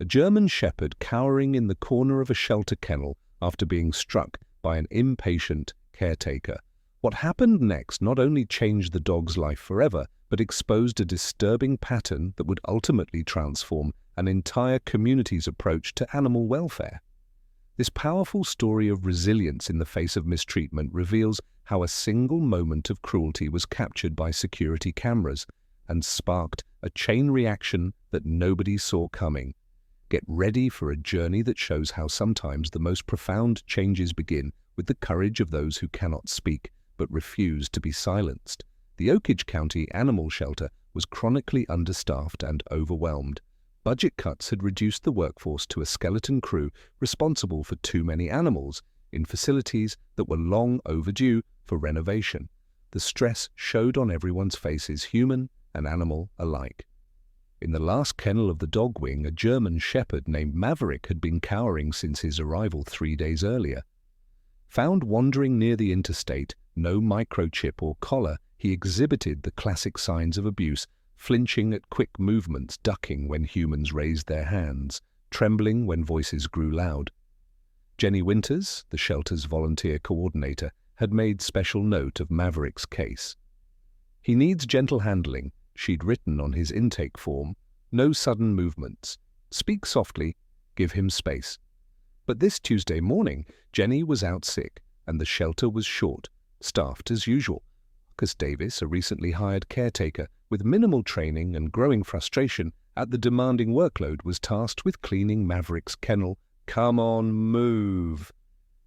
a German shepherd cowering in the corner of a shelter kennel after being struck by an impatient caretaker. What happened next not only changed the dog's life forever, but exposed a disturbing pattern that would ultimately transform an entire community's approach to animal welfare. This powerful story of resilience in the face of mistreatment reveals how a single moment of cruelty was captured by security cameras and sparked a chain reaction that nobody saw coming. Get ready for a journey that shows how sometimes the most profound changes begin with the courage of those who cannot speak but refuse to be silenced. The Oakage County Animal Shelter was chronically understaffed and overwhelmed. Budget cuts had reduced the workforce to a skeleton crew responsible for too many animals in facilities that were long overdue for renovation. The stress showed on everyone's faces, human and animal alike. In the last kennel of the dog wing, a German shepherd named Maverick had been cowering since his arrival 3 days earlier. Found wandering near the interstate, no microchip or collar, he exhibited the classic signs of abuse, flinching at quick movements, ducking when humans raised their hands, trembling when voices grew loud. Jenny Winters, the shelter's volunteer coordinator, had made special note of Maverick's case. "He needs gentle handling," she'd written on his intake form. "No sudden movements. Speak softly. Give him space." But this Tuesday morning, Jenny was out sick, and the shelter was short, staffed as usual. Marcus Davis, a recently hired caretaker with minimal training and growing frustration at the demanding workload, was tasked with cleaning Maverick's kennel. "Come on, move!"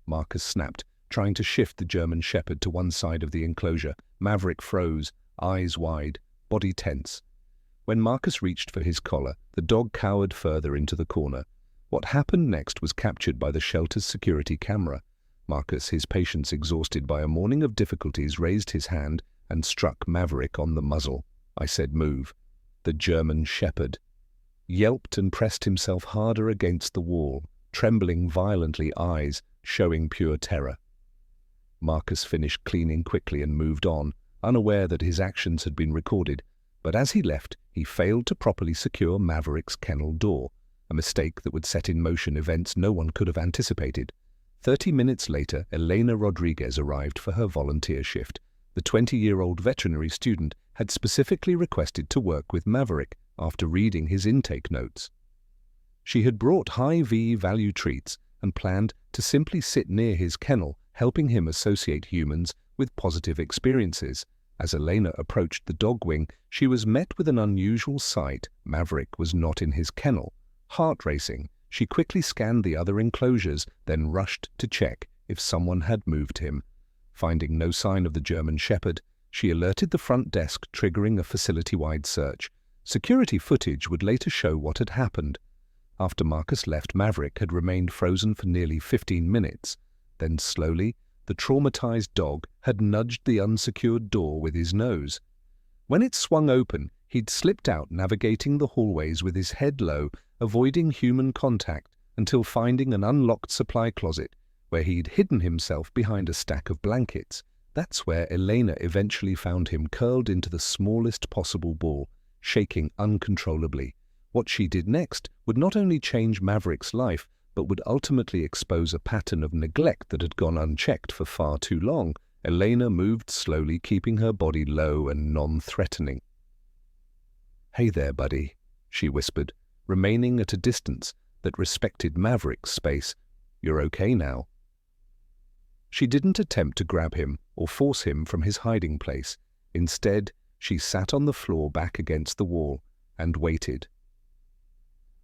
Marcus snapped, trying to shift the German shepherd to one side of the enclosure. Maverick froze, eyes wide, body tense. When Marcus reached for his collar, the dog cowered further into the corner. What happened next was captured by the shelter's security camera. Marcus, his patience exhausted by a morning of difficulties, raised his hand and struck Maverick on the muzzle. "I said move." The German shepherd yelped and pressed himself harder against the wall, trembling violently, eyes showing pure terror. Marcus finished cleaning quickly and moved on, unaware that his actions had been recorded. But as he left, he failed to properly secure Maverick's kennel door, a mistake that would set in motion events no one could have anticipated. 30 minutes later, Elena Rodriguez arrived for her volunteer shift. The 20-year-old veterinary student had specifically requested to work with Maverick after reading his intake notes. She had brought high value treats and planned to simply sit near his kennel, helping him associate humans with positive experiences. As Elena approached the dog wing, she was met with an unusual sight. Maverick was not in his kennel. Heart racing, she quickly scanned the other enclosures, then rushed to check if someone had moved him. Finding no sign of the German shepherd, she alerted the front desk, triggering a facility-wide search. Security footage would later show what had happened. After Marcus left, Maverick had remained frozen for nearly 15 minutes. Then slowly, the traumatized dog had nudged the unsecured door with his nose. When it swung open, he'd slipped out, navigating the hallways with his head low, avoiding human contact until finding an unlocked supply closet, where he'd hidden himself behind a stack of blankets. That's where Elena eventually found him, curled into the smallest possible ball, shaking uncontrollably. What she did next would not only change Maverick's life, but would ultimately expose a pattern of neglect that had gone unchecked for far too long. Elena moved slowly, keeping her body low and non-threatening. "Hey there, buddy," she whispered, remaining at a distance that respected Maverick's space. "You're okay now." She didn't attempt to grab him or force him from his hiding place. Instead, she sat on the floor back against the wall and waited.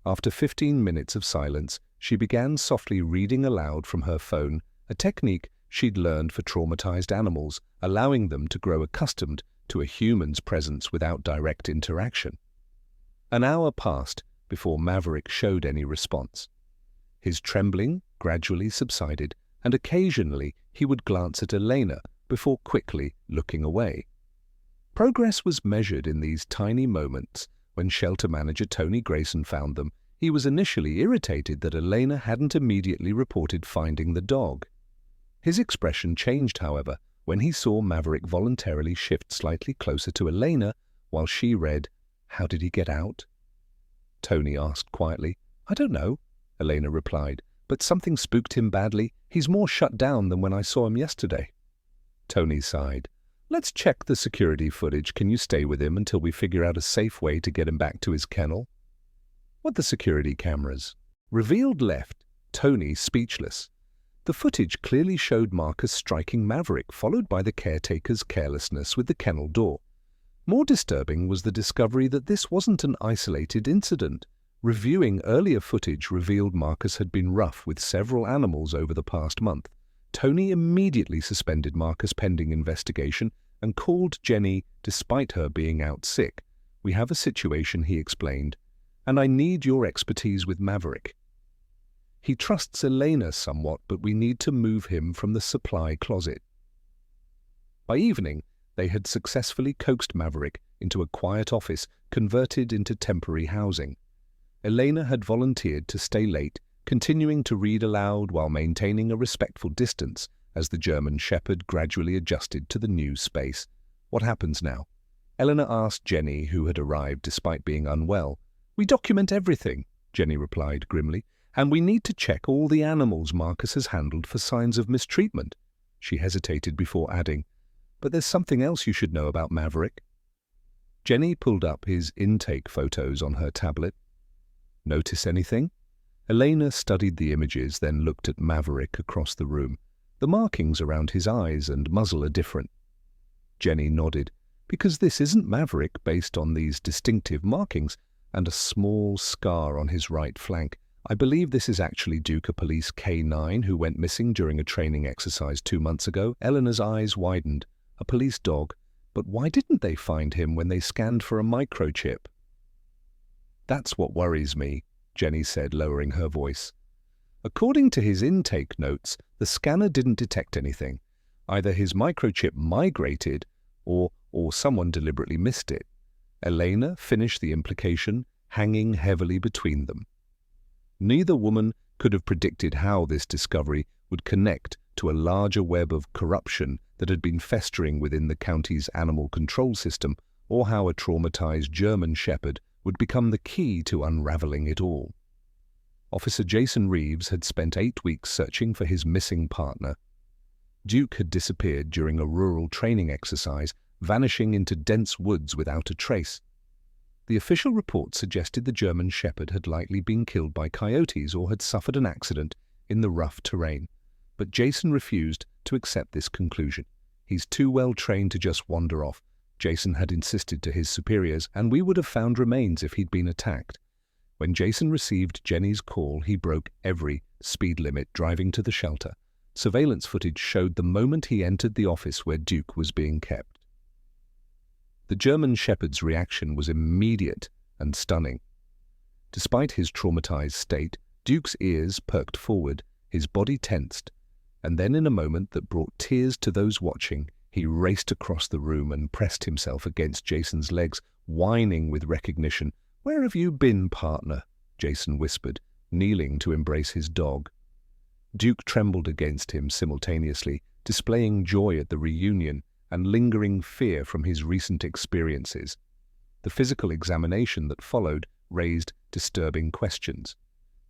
After 15 minutes of silence, she began softly reading aloud from her phone, a technique she'd learned for traumatized animals, allowing them to grow accustomed to a human's presence without direct interaction. An hour passed before Maverick showed any response. His trembling gradually subsided, and occasionally he would glance at Elena before quickly looking away. Progress was measured in these tiny moments. When shelter manager Tony Grayson found them, he was initially irritated that Elena hadn't immediately reported finding the dog. His expression changed, however, when he saw Maverick voluntarily shift slightly closer to Elena while she read, "How did he get out?" Tony asked quietly. I don't know, Elena replied, but something spooked him badly. He's more shut down than when I saw him yesterday. Tony sighed. Let's check the security footage. Can you stay with him until we figure out a safe way to get him back to his kennel? What the security cameras revealed left Tony speechless. The footage clearly showed Marcus striking Maverick, followed by the caretaker's carelessness with the kennel door. More disturbing was the discovery that this wasn't an isolated incident. Reviewing earlier footage revealed Marcus had been rough with several animals over the past month. Tony immediately suspended Marcus pending investigation and called Jenny despite her being out sick. We have a situation, he explained, and I need your expertise with Maverick. He trusts Elena somewhat, but we need to move him from the supply closet. By evening, they had successfully coaxed Maverick into a quiet office converted into temporary housing. Elena had volunteered to stay late, continuing to read aloud while maintaining a respectful distance as the German Shepherd gradually adjusted to the new space. What happens now? Elena asked Jenny, who had arrived despite being unwell. We document everything, Jenny replied grimly, and we need to check all the animals Marcus has handled for signs of mistreatment. She hesitated before adding, but there's something else you should know about Maverick. Jenny pulled up his intake photos on her tablet. Notice anything? Elena studied the images, then looked at Maverick across the room. The markings around his eyes and muzzle are different. Jenny nodded, because this isn't Maverick based on these distinctive markings, and a small scar on his right flank. I believe this is actually Duke, a police K9 who went missing during a training exercise 2 months ago. Eleanor's eyes widened. A police dog. But why didn't they find him when they scanned for a microchip? That's what worries me, Jenny said, lowering her voice. According to his intake notes, the scanner didn't detect anything. Either his microchip migrated or someone deliberately missed it. Elena finished the implication, hanging heavily between them. Neither woman could have predicted how this discovery would connect to a larger web of corruption that had been festering within the county's animal control system, or how a traumatized German Shepherd would become the key to unraveling it all. Officer Jason Reeves had spent 8 weeks searching for his missing partner. Duke had disappeared during a rural training exercise, vanishing into dense woods without a trace. The official report suggested the German Shepherd had likely been killed by coyotes or had suffered an accident in the rough terrain. But Jason refused to accept this conclusion. He's too well trained to just wander off, Jason had insisted to his superiors, and we would have found remains if he'd been attacked. When Jason received Jenny's call, he broke every speed limit driving to the shelter. Surveillance footage showed the moment he entered the office where Duke was being kept. The German Shepherd's reaction was immediate and stunning. Despite his traumatized state, Duke's ears perked forward, his body tensed, and then in a moment that brought tears to those watching, he raced across the room and pressed himself against Jason's legs, whining with recognition. "Where have you been, partner?" Jason whispered, kneeling to embrace his dog. Duke trembled against him simultaneously, displaying joy at the reunion and lingering fear from his recent experiences. The physical examination that followed raised disturbing questions.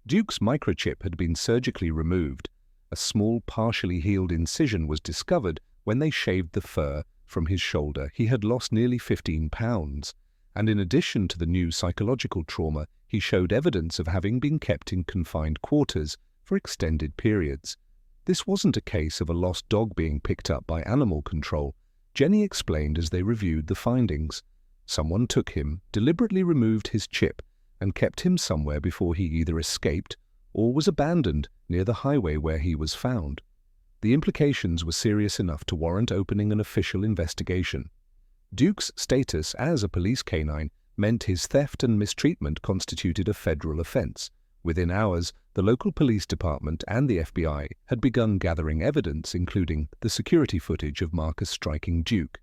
Duke's microchip had been surgically removed. A small, partially healed incision was discovered when they shaved the fur from his shoulder. He had lost nearly 15 pounds, and in addition to the new psychological trauma, he showed evidence of having been kept in confined quarters for extended periods. This wasn't a case of a lost dog being picked up by animal control, Jenny explained as they reviewed the findings. Someone took him, deliberately removed his chip, and kept him somewhere before he either escaped or was abandoned near the highway where he was found. The implications were serious enough to warrant opening an official investigation. Duke's status as a police canine meant his theft and mistreatment constituted a federal offense. Within hours, the local police department and the FBI had begun gathering evidence, including the security footage of Marcus striking Duke.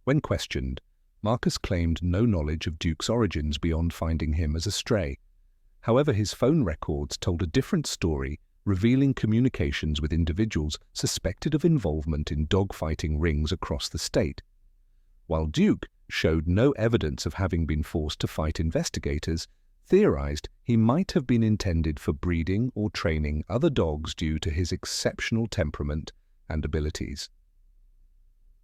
When questioned, Marcus claimed no knowledge of Duke's origins beyond finding him as a stray. However, his phone records told a different story, revealing communications with individuals suspected of involvement in dogfighting rings across the state. While Duke showed no evidence of having been forced to fight investigators, theorized he might have been intended for breeding or training other dogs due to his exceptional temperament and abilities.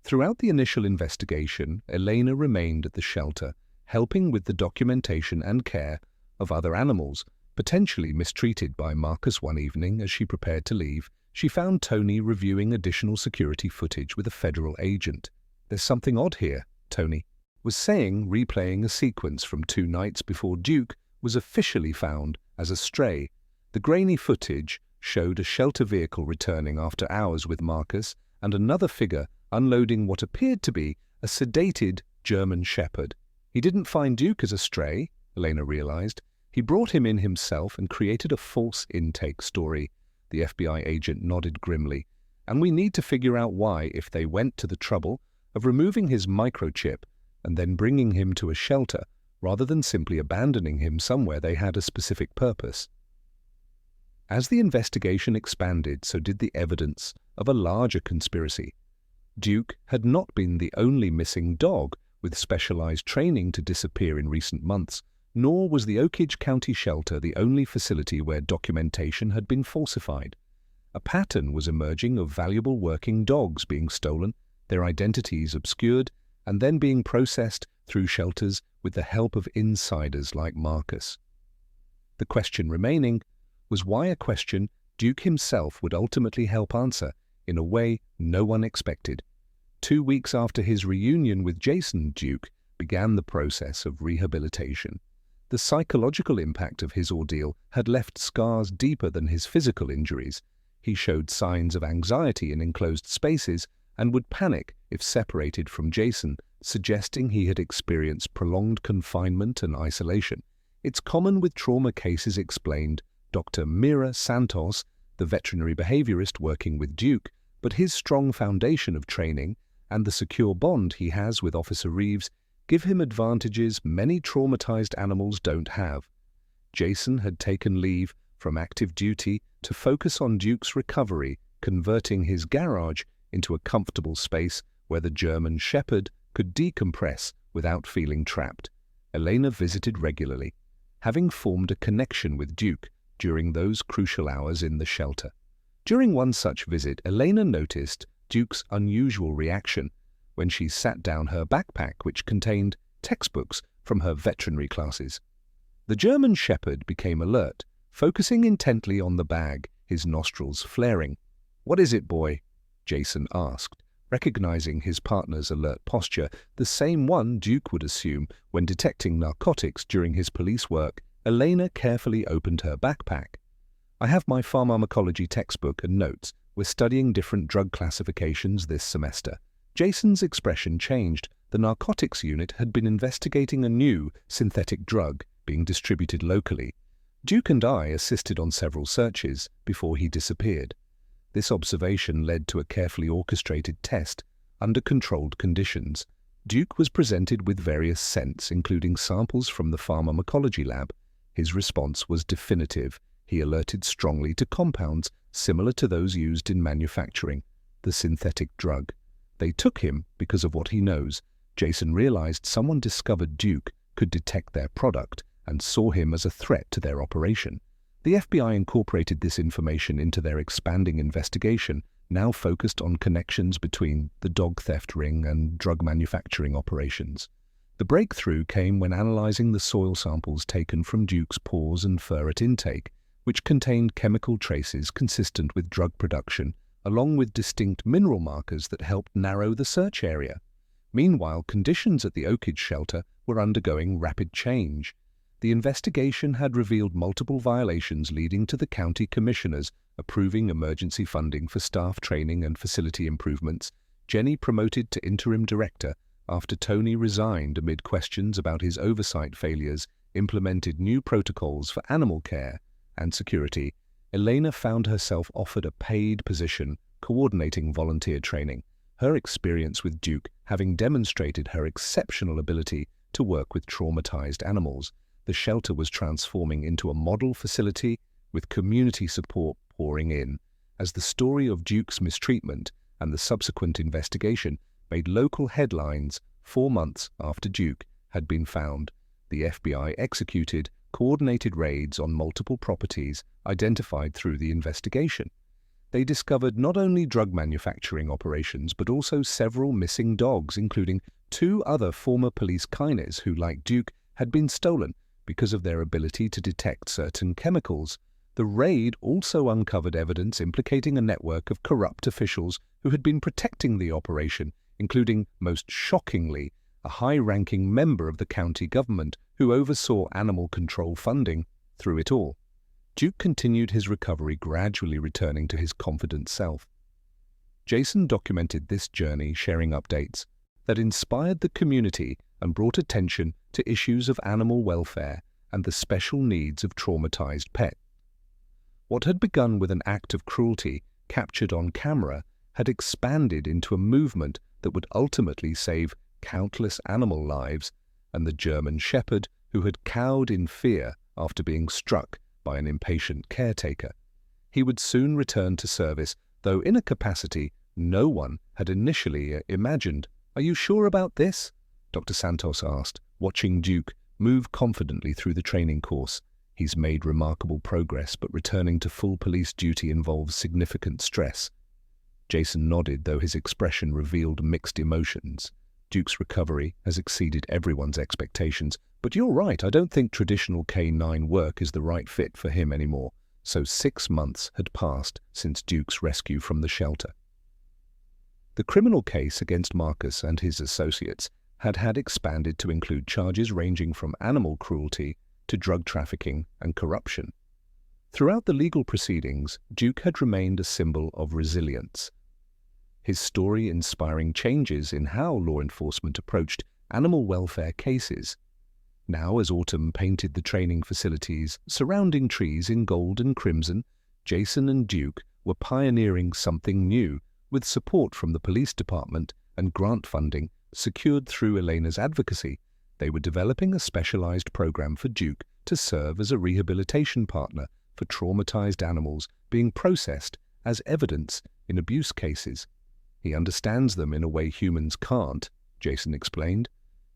Throughout the initial investigation, Elena remained at the shelter, helping with the documentation and care of other animals, potentially mistreated by Marcus. One evening, as she prepared to leave, she found Tony reviewing additional security footage with a federal agent. "There's something odd here," Tony was saying, replaying a sequence from 2 nights before Duke was officially found as a stray. The grainy footage showed a shelter vehicle returning after hours with Marcus and another figure unloading what appeared to be a sedated German Shepherd. He didn't find Duke as a stray, Elena realized. He brought him in himself and created a false intake story. The FBI agent nodded grimly. "And we need to figure out why, if they went to the trouble of removing his microchip and then bringing him to a shelter, rather than simply abandoning him somewhere they had a specific purpose." As the investigation expanded, so did the evidence of a larger conspiracy. Duke had not been the only missing dog with specialized training to disappear in recent months, nor was the Oakage County shelter the only facility where documentation had been falsified. A pattern was emerging of valuable working dogs being stolen, their identities obscured, and then being processed through shelters with the help of insiders like Marcus. The question remaining was why, a question Duke himself would ultimately help answer in a way no one expected. 2 weeks after his reunion with Jason, Duke began the process of rehabilitation. The psychological impact of his ordeal had left scars deeper than his physical injuries. He showed signs of anxiety in enclosed spaces and would panic if separated from Jason, suggesting he had experienced prolonged confinement and isolation. "It's common with trauma cases," explained Dr. Mira Santos, the veterinary behaviorist working with Duke, but his strong foundation of training and the secure bond he has with Officer Reeves give him advantages many traumatized animals don't have. Jason had taken leave from active duty to focus on Duke's recovery, converting his garage into a comfortable space where the German Shepherd could decompress without feeling trapped. Elena visited regularly, having formed a connection with Duke during those crucial hours in the shelter. During one such visit, Elena noticed Duke's unusual reaction when she sat down her backpack, which contained textbooks from her veterinary classes. The German Shepherd became alert, focusing intently on the bag, his nostrils flaring. "What is it, boy?" Jason asked, recognizing his partner's alert posture, the same one Duke would assume when detecting narcotics during his police work. Elena carefully opened her backpack. "I have my pharmacology textbook and notes. We're studying different drug classifications this semester." Jason's expression changed. The narcotics unit had been investigating a new synthetic drug being distributed locally. Duke and I assisted on several searches before he disappeared. This observation led to a carefully orchestrated test under controlled conditions. Duke was presented with various scents, including samples from the pharmacology lab. His response was definitive. He alerted strongly to compounds similar to those used in manufacturing the synthetic drug. They took him because of what he knows. Jason realized someone discovered Duke could detect their product and saw him as a threat to their operation. The FBI incorporated this information into their expanding investigation, now focused on connections between the dog theft ring and drug manufacturing operations. The breakthrough came when analyzing the soil samples taken from Duke's paws and fur at intake, which contained chemical traces consistent with drug production, along with distinct mineral markers that helped narrow the search area. Meanwhile, conditions at the Oakage shelter were undergoing rapid change. The investigation had revealed multiple violations, leading to the county commissioners approving emergency funding for staff training and facility improvements. Jenny promoted to interim director after Tony resigned amid questions about his oversight failures, implemented new protocols for animal care and security. Elena found herself offered a paid position coordinating volunteer training, her experience with Duke having demonstrated her exceptional ability to work with traumatized animals. The shelter was transforming into a model facility with community support pouring in. As the story of Duke's mistreatment and the subsequent investigation made local headlines 4 months after Duke had been found, the FBI executed coordinated raids on multiple properties identified through the investigation. They discovered not only drug manufacturing operations but also several missing dogs, including 2 other former police kines who, like Duke, had been stolen because of their ability to detect certain chemicals. The raid also uncovered evidence implicating a network of corrupt officials who had been protecting the operation, including, most shockingly, a high-ranking member of the county government who oversaw animal control funding through it all. Duke continued his recovery, gradually returning to his confident self. Jason documented this journey, sharing updates that inspired the community and brought attention to issues of animal welfare and the special needs of traumatized pets. What had begun with an act of cruelty captured on camera had expanded into a movement that would ultimately save countless animal lives, and the German Shepherd, who had cowed in fear after being struck by an impatient caretaker. He would soon return to service, though in a capacity no one had initially imagined. "Are you sure about this?" Dr. Santos asked, watching Duke move confidently through the training course. "He's made remarkable progress, but returning to full police duty involves significant stress." Jason nodded, though his expression revealed mixed emotions. Duke's recovery has exceeded everyone's expectations, but you're right, I don't think traditional K9 work is the right fit for him anymore. So 6 months had passed since Duke's rescue from the shelter. The criminal case against Marcus and his associates had expanded to include charges ranging from animal cruelty to drug trafficking and corruption. Throughout the legal proceedings, Duke had remained a symbol of resilience, his story inspiring changes in how law enforcement approached animal welfare cases. Now, as autumn painted the training facilities surrounding trees in gold and crimson, Jason and Duke were pioneering something new, with support from the police department and grant funding secured through Elena's advocacy. They were developing a specialized program for Duke to serve as a rehabilitation partner for traumatized animals being processed as evidence in abuse cases. "He understands them in a way humans can't," Jason explained,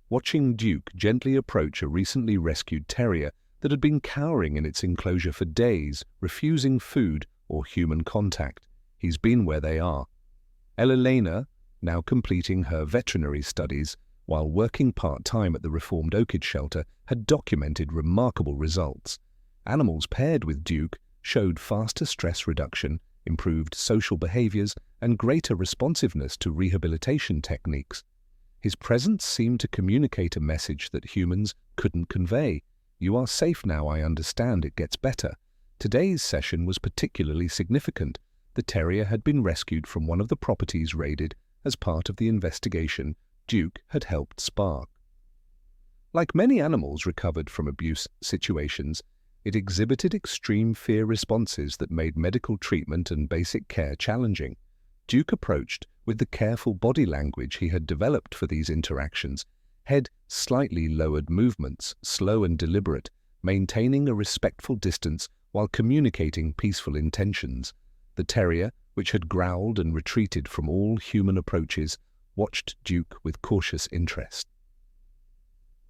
watching Duke gently approach a recently rescued terrier that had been cowering in its enclosure for days, refusing food or human contact. "He's been where they are." Elena, now completing her veterinary studies while working part-time at the Reformed Oakage Shelter, had documented remarkable results. Animals paired with Duke showed faster stress reduction, improved social behaviors, and greater responsiveness to rehabilitation techniques. His presence seemed to communicate a message that humans couldn't convey. "You are safe now, I understand, it gets better." Today's session was particularly significant. The terrier had been rescued from one of the properties raided as part of the investigation Duke had helped spark. Like many animals recovered from abuse situations, it exhibited extreme fear responses that made medical treatment and basic care challenging. Duke approached with the careful body language he had developed for these interactions, head slightly lowered, movements slow and deliberate, maintaining a respectful distance while communicating peaceful intentions. The terrier, which had growled and retreated from all human approaches, watched Duke with cautious interest.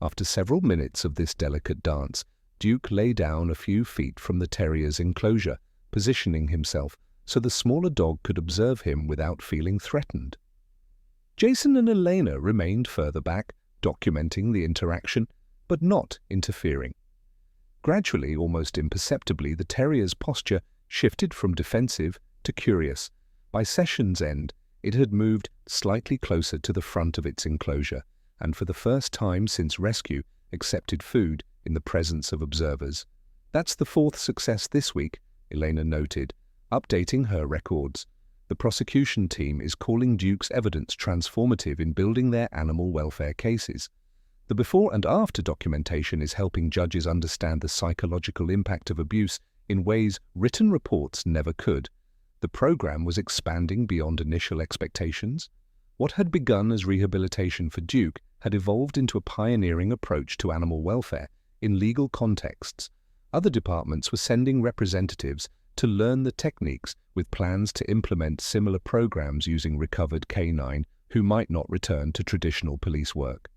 After several minutes of this delicate dance, Duke lay down a few feet from the terrier's enclosure, positioning himself so the smaller dog could observe him without feeling threatened. Jason and Elena remained further back, documenting the interaction, but not interfering. Gradually, almost imperceptibly, the terrier's posture shifted from defensive to curious. By session's end, it had moved slightly closer to the front of its enclosure, and for the first time since rescue, accepted food in the presence of observers. "That's the 4th success this week," Elena noted, updating her records. The prosecution team is calling Duke's evidence transformative in building their animal welfare cases. The before and after documentation is helping judges understand the psychological impact of abuse in ways written reports never could. The program was expanding beyond initial expectations. What had begun as rehabilitation for Duke had evolved into a pioneering approach to animal welfare in legal contexts. Other departments were sending representatives to learn the techniques, with plans to implement similar programs using recovered K9 who might not return to traditional police work.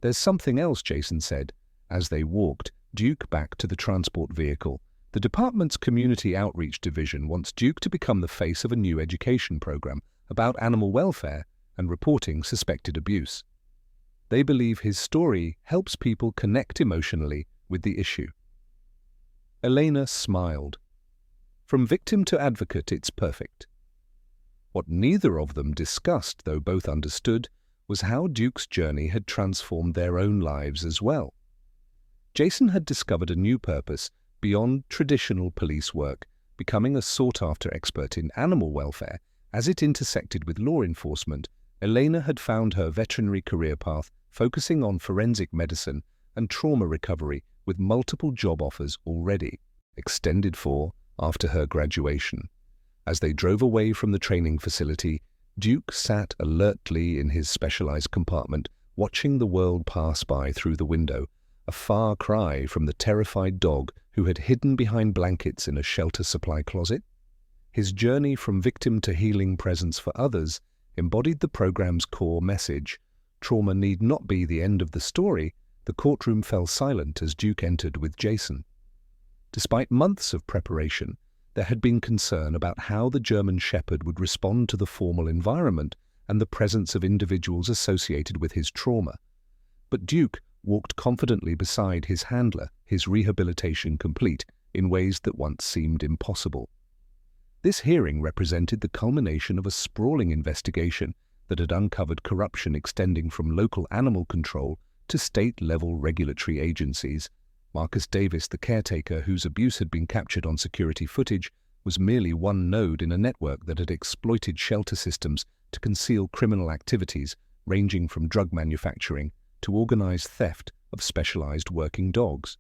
"There's something else," Jason said, as they walked Duke back to the transport vehicle. The department's community outreach division wants Duke to become the face of a new education program about animal welfare and reporting suspected abuse. They believe his story helps people connect emotionally with the issue. Elena smiled. From victim to advocate, it's perfect. What neither of them discussed, though both understood, was how Duke's journey had transformed their own lives as well. Jason had discovered a new purpose beyond traditional police work, becoming a sought-after expert in animal welfare. As it intersected with law enforcement, Elena had found her veterinary career path focusing on forensic medicine and trauma recovery, with multiple job offers already extended for after her graduation. As they drove away from the training facility, Duke sat alertly in his specialized compartment, watching the world pass by through the window, a far cry from the terrified dog who had hidden behind blankets in a shelter supply closet. His journey from victim to healing presence for others embodied the program's core message. Trauma need not be the end of the story. The courtroom fell silent as Duke entered with Jason. Despite months of preparation, there had been concern about how the German Shepherd would respond to the formal environment and the presence of individuals associated with his trauma. But Duke walked confidently beside his handler, his rehabilitation complete, in ways that once seemed impossible. This hearing represented the culmination of a sprawling investigation that had uncovered corruption extending from local animal control to state-level regulatory agencies. Marcus Davis, the caretaker whose abuse had been captured on security footage, was merely one node in a network that had exploited shelter systems to conceal criminal activities ranging from drug manufacturing to organized theft of specialized working dogs.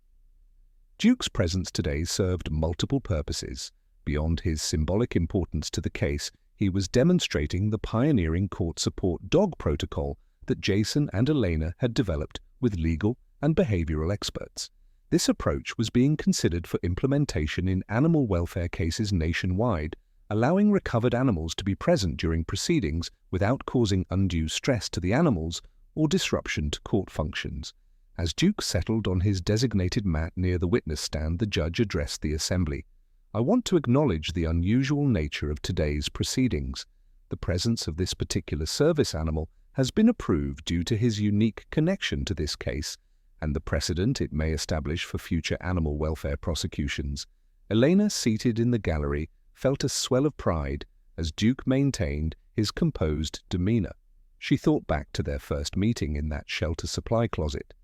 Duke's presence today served multiple purposes. Beyond his symbolic importance to the case, he was demonstrating the pioneering court support dog protocol that Jason and Elena had developed with legal and behavioral experts. This approach was being considered for implementation in animal welfare cases nationwide, allowing recovered animals to be present during proceedings without causing undue stress to the animals or disruption to court functions. As Duke settled on his designated mat near the witness stand, the judge addressed the assembly. "I want to acknowledge the unusual nature of today's proceedings. The presence of this particular service animal has been approved due to his unique connection to this case and the precedent it may establish for future animal welfare prosecutions." Elena, seated in the gallery, felt a swell of pride as Duke maintained his composed demeanor. She thought back to their first meeting in that shelter supply closet,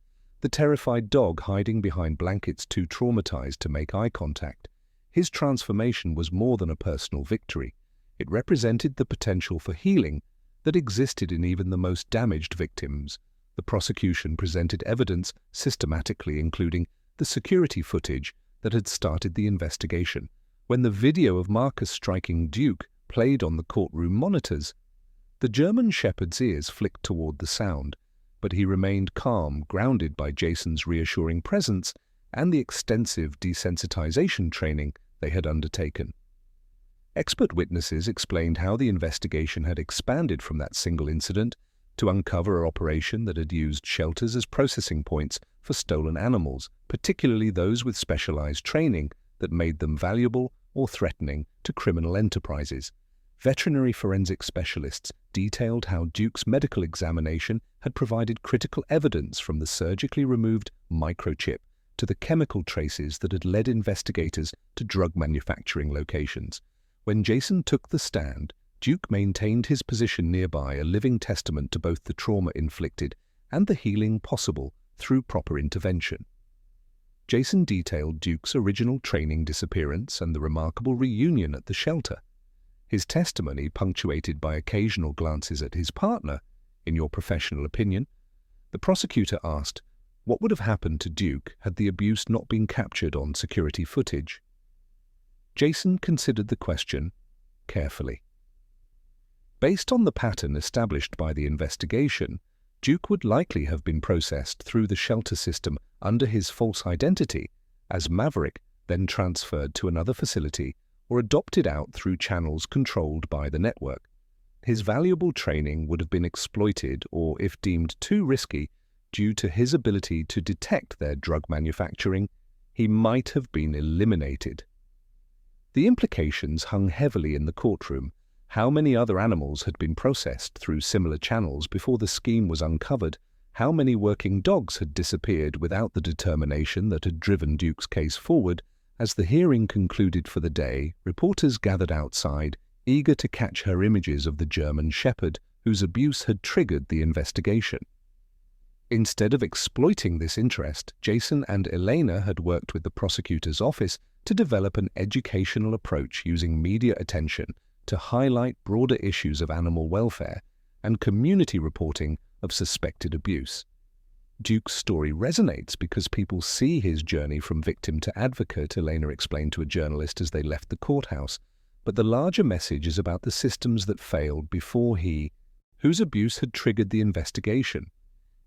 the terrified dog hiding behind blankets too traumatized to make eye contact. His transformation was more than a personal victory. It represented the potential for healing that existed in even the most damaged victims. The prosecution presented evidence systematically, including the security footage that had started the investigation. When the video of Marcus striking Duke played on the courtroom monitors, the German Shepherd's ears flicked toward the sound, but he remained calm, grounded by Jason's reassuring presence and the extensive desensitization training they had undertaken. Expert witnesses explained how the investigation had expanded from that single incident to uncover an operation that had used shelters as processing points for stolen animals, particularly those with specialized training that made them valuable or threatening to criminal enterprises. Veterinary forensic specialists detailed how Duke's medical examination had provided critical evidence, from the surgically removed microchip to the chemical traces that had led investigators to drug manufacturing locations. When Jason took the stand, Duke maintained his position nearby, a living testament to both the trauma inflicted and the healing possible through proper intervention. Jason detailed Duke's original training disappearance and the remarkable reunion at the shelter. His testimony, punctuated by occasional glances at his partner. "In your professional opinion?" The prosecutor asked, what would have happened to Duke had the abuse not been captured on security footage? Jason considered the question carefully. Based on the pattern established by the investigation, Duke would likely have been processed through the shelter system under his false identity as Maverick, then transferred to another facility or adopted out through channels controlled by the network. His valuable training would have been exploited, or if deemed too risky, due to his ability to detect their drug manufacturing he might have been eliminated. The implications hung heavily in the courtroom. How many other animals had been processed through similar channels before the scheme was uncovered? How many working dogs had disappeared without the determination that had driven Duke's case forward? As the hearing concluded for the day, reporters gathered outside, eager to catch her images of the German Shepherd, whose abuse had triggered the investigation. Instead of exploiting this interest, Jason and Elena had worked with the prosecutor's office to develop an educational approach using media attention to highlight broader issues of animal welfare and community reporting of suspected abuse. Duke's story resonates because people see his journey from victim to advocate, Elena explained to a journalist as they left the courthouse. But the larger message is about the systems that failed before whose abuse had triggered the investigation.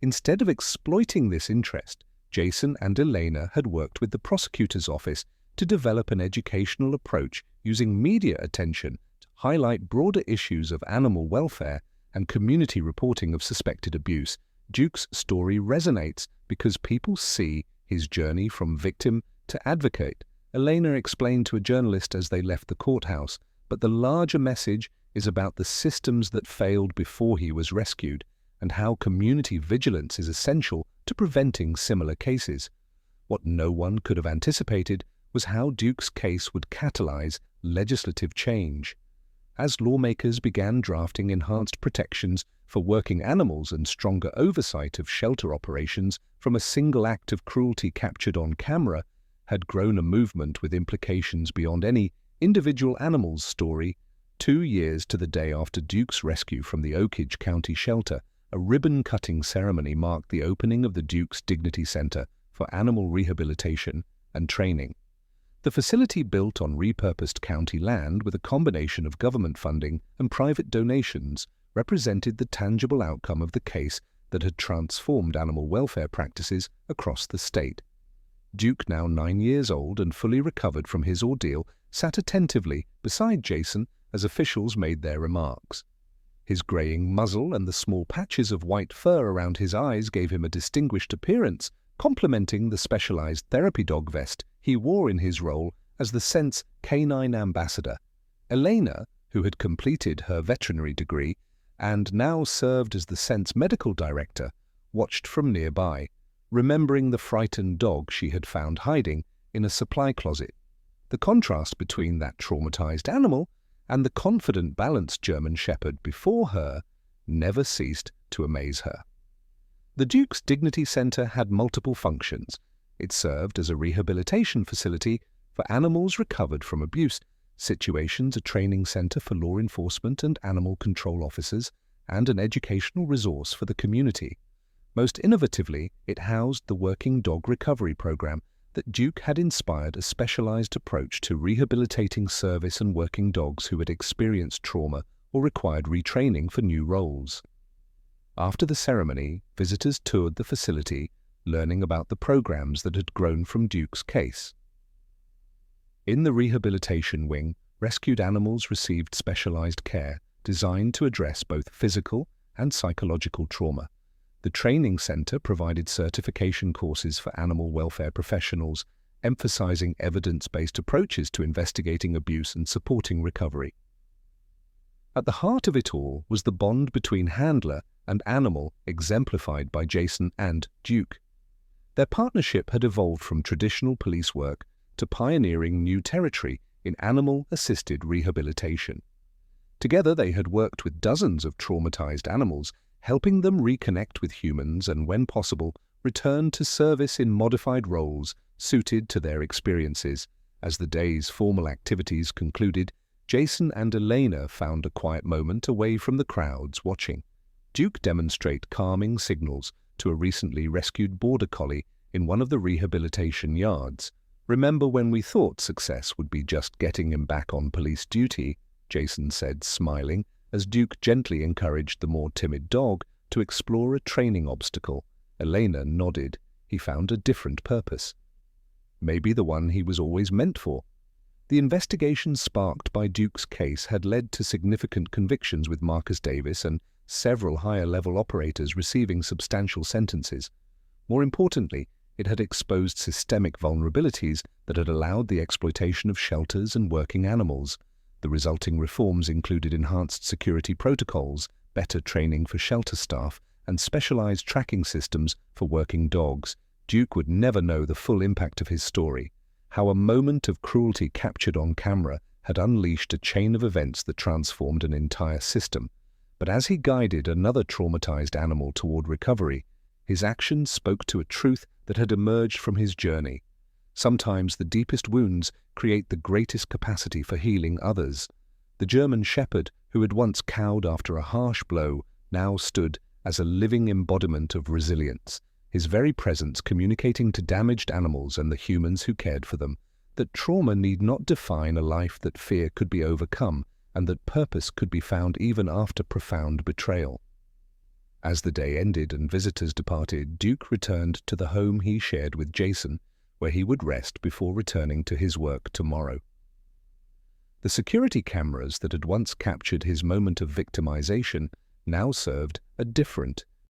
Instead of exploiting this interest, Jason and Elena had worked with the prosecutor's office to develop an educational approach using media attention to highlight broader issues of animal welfare and community reporting of suspected abuse. Duke's story resonates because people see his journey from victim to advocate, Elena explained to a journalist as they left the courthouse, but the larger message is about the systems that failed before he was rescued and how community vigilance is essential to preventing similar cases. What no one could have anticipated was how Duke's case would catalyze legislative change. As lawmakers began drafting enhanced protections for working animals and stronger oversight of shelter operations from a single act of cruelty captured on camera, had grown a movement with implications beyond any individual animal's story. 2 years to the day after Duke's rescue from the Oakage County shelter, a ribbon-cutting ceremony marked the opening of the Duke's Dignity Center for Animal Rehabilitation and Training. The facility, built on repurposed county land with a combination of government funding and private donations, represented the tangible outcome of the case that had transformed animal welfare practices across the state. Duke, now 9 years old and fully recovered from his ordeal, sat attentively beside Jason as officials made their remarks. His graying muzzle and the small patches of white fur around his eyes gave him a distinguished appearance, complementing the specialized therapy dog vest he wore in his role as the Scent's canine ambassador. Elena, who had completed her veterinary degree and now served as the Scent's medical director, watched from nearby, remembering the frightened dog she had found hiding in a supply closet. The contrast between that traumatized animal and the confident, balanced German Shepherd before her never ceased to amaze her. The Duke's Dignity Center had multiple functions. It served as a rehabilitation facility for animals recovered from abuse situations, a training center for law enforcement and animal control officers, and an educational resource for the community. Most innovatively, it housed the Working Dog Recovery Program that Duke had inspired, a specialized approach to rehabilitating service and working dogs who had experienced trauma or required retraining for new roles. After the ceremony, visitors toured the facility, learning about the programs that had grown from Duke's case. In the rehabilitation wing, rescued animals received specialized care designed to address both physical and psychological trauma. The training center provided certification courses for animal welfare professionals, emphasizing evidence-based approaches to investigating abuse and supporting recovery. At the heart of it all was the bond between handler and animal, exemplified by Jason and Duke. Their partnership had evolved from traditional police work to pioneering new territory in animal-assisted rehabilitation. Together they had worked with dozens of traumatized animals, helping them reconnect with humans and, when possible, return to service in modified roles suited to their experiences. As the day's formal activities concluded, Jason and Elena found a quiet moment away from the crowds watching. Duke demonstrated calming signals to a recently rescued border collie in one of the rehabilitation yards. "Remember when we thought success would be just getting him back on police duty?" Jason said, smiling, as Duke gently encouraged the more timid dog to explore a training obstacle. Elena nodded. He found a different purpose. Maybe the one he was always meant for. The investigation sparked by Duke's case had led to significant convictions, with Marcus Davis and several higher-level operators receiving substantial sentences. More importantly, it had exposed systemic vulnerabilities that had allowed the exploitation of shelters and working animals. The resulting reforms included enhanced security protocols, better training for shelter staff, and specialized tracking systems for working dogs. Duke would never know the full impact of his story, how a moment of cruelty captured on camera had unleashed a chain of events that transformed an entire system. But as he guided another traumatized animal toward recovery, his actions spoke to a truth that had emerged from his journey. Sometimes the deepest wounds create the greatest capacity for healing others. The German Shepherd, who had once cowed after a harsh blow, now stood as a living embodiment of resilience, his very presence communicating to damaged animals and the humans who cared for them that trauma need not define a life, that fear could be overcome, and that purpose could be found even after profound betrayal. As the day ended and visitors departed, Duke returned to the home he shared with Jason, where he would rest before returning to his work tomorrow. The security cameras that had once captured his moment of victimization now served a different,